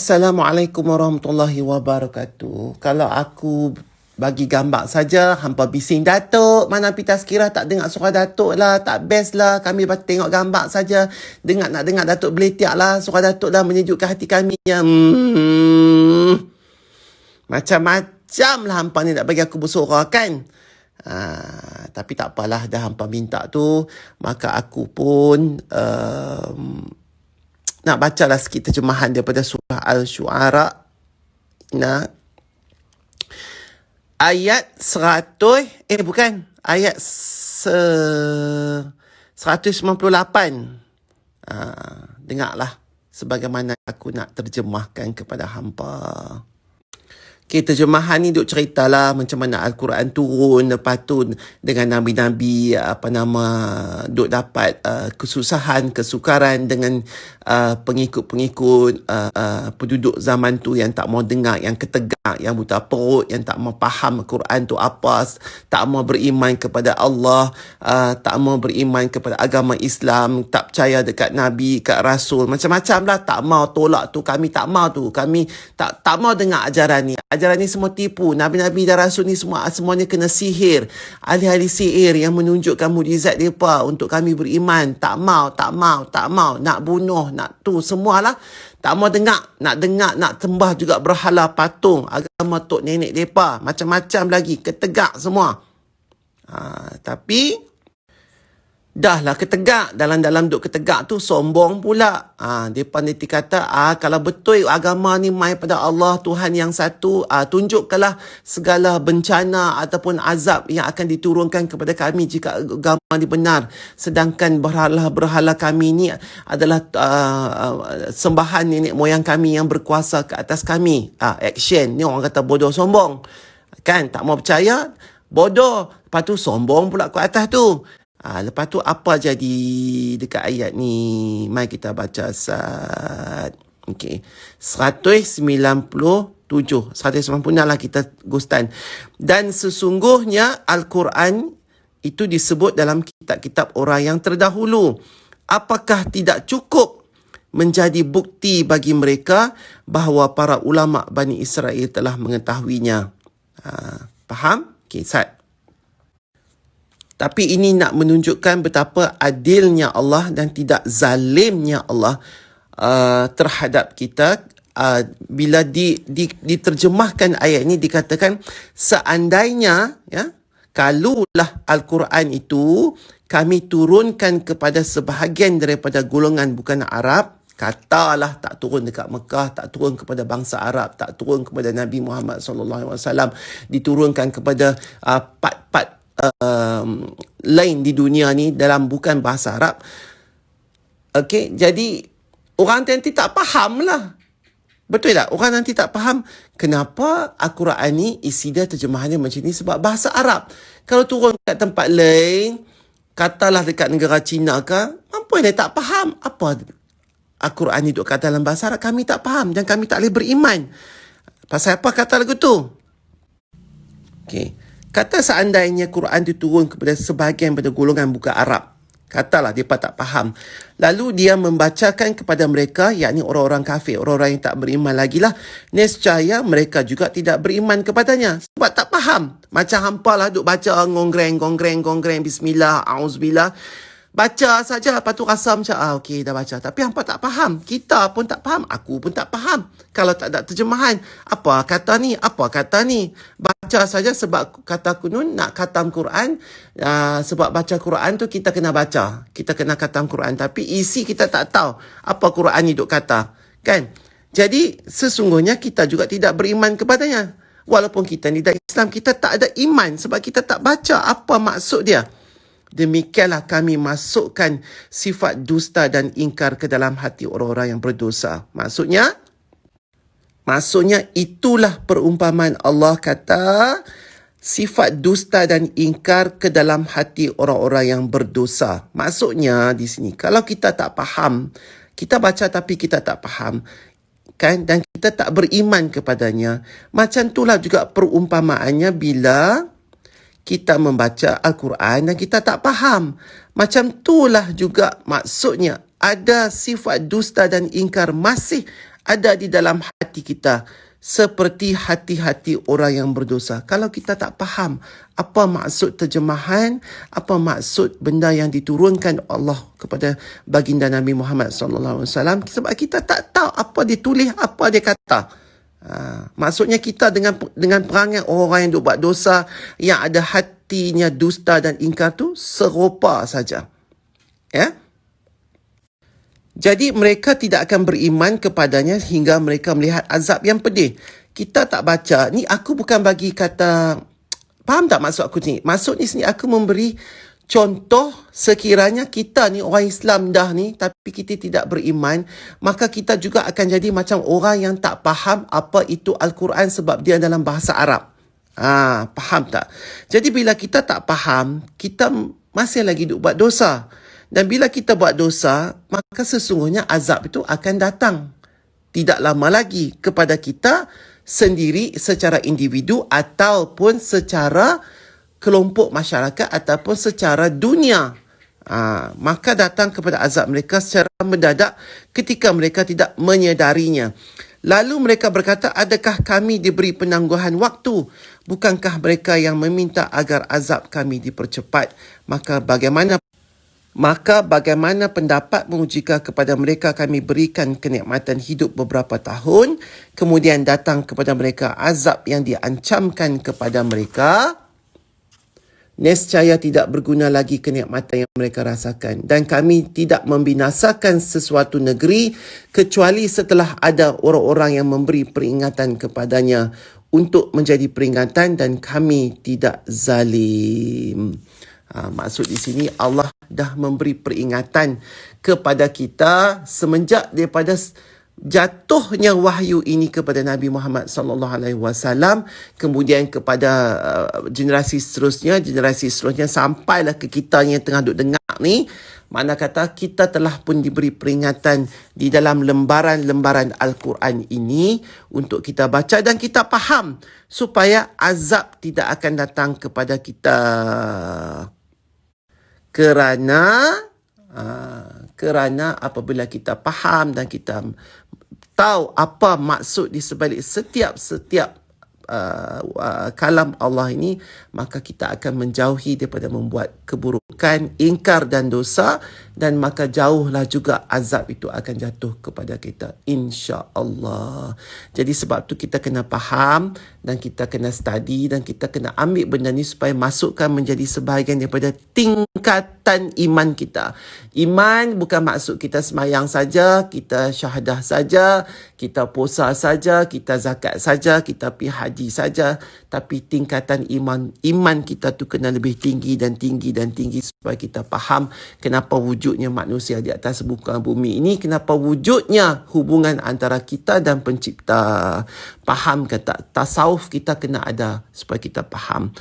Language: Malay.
Assalamualaikum warahmatullahi wabarakatuh. Kalau aku bagi gambar saja, hampa bising Datuk. Mana pergi tazkirah tak dengar suara Datuk lah. Tak best lah. Kami tengok gambar saja. Nak dengar Datuk beletiak lah. Suara Datuk dah menyejukkan hati kami. Macam-macam lah hampa ni nak bagi aku bersuara kan. Tapi tak apalah, dah hampa minta tu. Maka aku pun nak bacalah sikit terjemahan daripada surah Al-Syu'ara. Ayat 100, ayat 198. Dengarlah sebagaimana aku nak terjemahkan kepada hampa. Okay, terjemahan ni duk ceritalah macam mana Al-Quran turun, lepas tu dengan Nabi-Nabi duk dapat kesusahan, kesukaran dengan pengikut-pengikut penduduk zaman tu yang tak mau dengar, yang ketegak, yang buta perut, yang tak mau faham Al-Quran tu apa, tak mau beriman kepada Allah, tak mau beriman kepada agama Islam, tak percaya dekat Nabi, dekat Rasul, macam-macam lah, tak mau tolak tu, kami tak mau tu, kami tak mau dengar ajaran ni. Ajaran ni semua tipu. Nabi-Nabi dan Rasul ni semuanya kena sihir. Ahli-ahli sihir yang menunjukkan mujizat mereka untuk kami beriman. Tak mau. Nak bunuh, nak tu, semualah. Tak mau dengar. Nak sembah juga berhala patung. Agama tok nenek mereka. Macam-macam lagi. Ketegak semua. Tapi dah lah ketegak. Dalam duk ketegak tu sombong pula. Mereka nanti kata, kalau betul agama ni mai pada Allah, Tuhan yang satu, tunjukkanlah segala bencana ataupun azab yang akan diturunkan kepada kami jika agama ni benar. Sedangkan berhala-berhala kami ni adalah sembahan nenek moyang kami yang berkuasa ke atas kami. Action. Ni orang kata bodoh sombong. Kan? Tak mau percaya, bodoh. Lepas tu sombong pula ke atas tu. Lepas tu apa jadi dekat ayat ni? Mari kita baca Ustaz. Okey. 197. 196 lah kita gustan. Dan sesungguhnya Al-Quran itu disebut dalam kitab-kitab orang yang terdahulu. Apakah tidak cukup menjadi bukti bagi mereka bahawa para ulama Bani Israel telah mengetahuinya? Faham? Okey, Ustaz. Tapi ini nak menunjukkan betapa adilnya Allah dan tidak zalimnya Allah terhadap kita. Bila diterjemahkan ayat ini dikatakan seandainya kalaulah Al-Quran itu kami turunkan kepada sebahagian daripada golongan bukan Arab, katalah tak turun dekat Mekah, tak turun kepada bangsa Arab, tak turun kepada Nabi Muhammad SAW, diturunkan kepada part-part lain di dunia ni dalam bukan bahasa Arab. Okey, jadi orang nanti tak faham lah. Betul tak? Orang nanti tak faham kenapa Al-Quran ni isi dia terjemahannya macam ni sebab bahasa Arab. Kalau turun kat tempat lain, katalah dekat negara Cina ke, apa dia tak faham apa Al-Quran ni duk kata dalam bahasa Arab, kami tak faham dan kami tak boleh beriman. Pasal apa kata lagu tu? Okey. Kata seandainya Quran diturun kepada sebahagian pada golongan bukan Arab. Katalah mereka tak faham. Lalu dia membacakan kepada mereka, yakni orang-orang kafir, orang-orang yang tak beriman lagi lah. Nescaya mereka juga tidak beriman kepadanya. Sebab tak faham. Macam hampa lah duk baca gongreng, bismillah, auzubillah. Baca saja, lepas tu rasa macam, okey dah baca. Tapi hampa tak faham. Kita pun tak faham. Aku pun tak faham. Kalau tak ada terjemahan. Apa kata ni? Baca saja sebab kata kunun nak khatam Quran. Sebab baca Quran tu kita kena baca. Kita kena khatam Quran. Tapi isi kita tak tahu. Apa Quran ni duk kata. Kan? Jadi sesungguhnya kita juga tidak beriman kepadanya. Walaupun kita ni dah Islam, kita tak ada iman. Sebab kita tak baca apa maksud dia. Demikianlah kami masukkan sifat dusta dan ingkar ke dalam hati orang-orang yang berdosa. Maksudnya itulah perumpamaan Allah kata sifat dusta dan ingkar ke dalam hati orang-orang yang berdosa. Maksudnya di sini, kalau kita tak faham, kita baca tapi kita tak faham, kan, dan kita tak beriman kepadanya, macam itulah juga perumpamaannya bila kita membaca Al-Quran dan kita tak faham. Macam itulah juga maksudnya ada sifat dusta dan ingkar masih ada di dalam hati kita seperti hati-hati orang yang berdosa. Kalau kita tak faham apa maksud terjemahan, apa maksud benda yang diturunkan Allah kepada baginda Nabi Muhammad sallallahu alaihi wasallam, sebab kita tak tahu apa dia tulis, apa dia kata. Maksudnya kita dengan perangai orang yang buat dosa, yang ada hatinya dusta dan ingkar tu serupa saja. Ya? Jadi mereka tidak akan beriman kepadanya hingga mereka melihat azab yang pedih. Kita tak baca. Ni aku bukan bagi kata, faham tak maksud aku ni? Maksud ni sini aku memberi contoh sekiranya kita ni orang Islam dah ni, tapi kita tidak beriman, maka kita juga akan jadi macam orang yang tak faham apa itu Al-Quran sebab dia dalam bahasa Arab. Faham tak? Jadi bila kita tak faham, kita masih lagi duk buat dosa. Dan bila kita buat dosa, maka sesungguhnya azab itu akan datang. Tidak lama lagi kepada kita sendiri secara individu ataupun secara kelompok masyarakat ataupun secara dunia. Maka datang kepada azab mereka secara mendadak ketika mereka tidak menyedarinya. Lalu mereka berkata, adakah kami diberi penangguhan waktu? Bukankah mereka yang meminta agar azab kami dipercepat? Maka bagaimana pendapatmu jika kepada mereka kami berikan kenikmatan hidup beberapa tahun, kemudian datang kepada mereka azab yang diancamkan kepada mereka? Nescaya tidak berguna lagi kenikmatan yang mereka rasakan. Dan kami tidak membinasakan sesuatu negeri kecuali setelah ada orang-orang yang memberi peringatan kepadanya untuk menjadi peringatan, dan kami tidak zalim. Maksud di sini Allah dah memberi peringatan kepada kita semenjak daripada jatuhnya wahyu ini kepada Nabi Muhammad sallallahu alaihi wasallam, kemudian kepada generasi seterusnya sampailah ke kita yang tengah duk dengar ni. Mana kata kita telah pun diberi peringatan di dalam lembaran-lembaran Al-Quran ini untuk kita baca dan kita faham supaya azab tidak akan datang kepada kita. Kerana apabila kita faham dan kita tahu apa maksud di sebalik setiap kalam Allah ini, maka kita akan menjauhi daripada membuat keburukan, ingkar dan dosa, dan maka jauhlah juga azab itu akan jatuh kepada kita, insya-Allah. Jadi sebab tu kita kena faham dan kita kena study dan kita kena ambil benda ni supaya masukkan menjadi sebahagian daripada tingkatan iman kita. Iman bukan maksud kita semayang saja, kita syahadah saja, kita puasa saja, kita zakat saja, kita pergi haji saja, tapi tingkatan iman kita tu kena lebih tinggi dan tinggi dan tinggi supaya kita faham kenapa wujudnya manusia di atas muka bumi ini, kenapa wujudnya hubungan antara kita dan pencipta. Faham kata tasawuf kita kena ada supaya kita faham.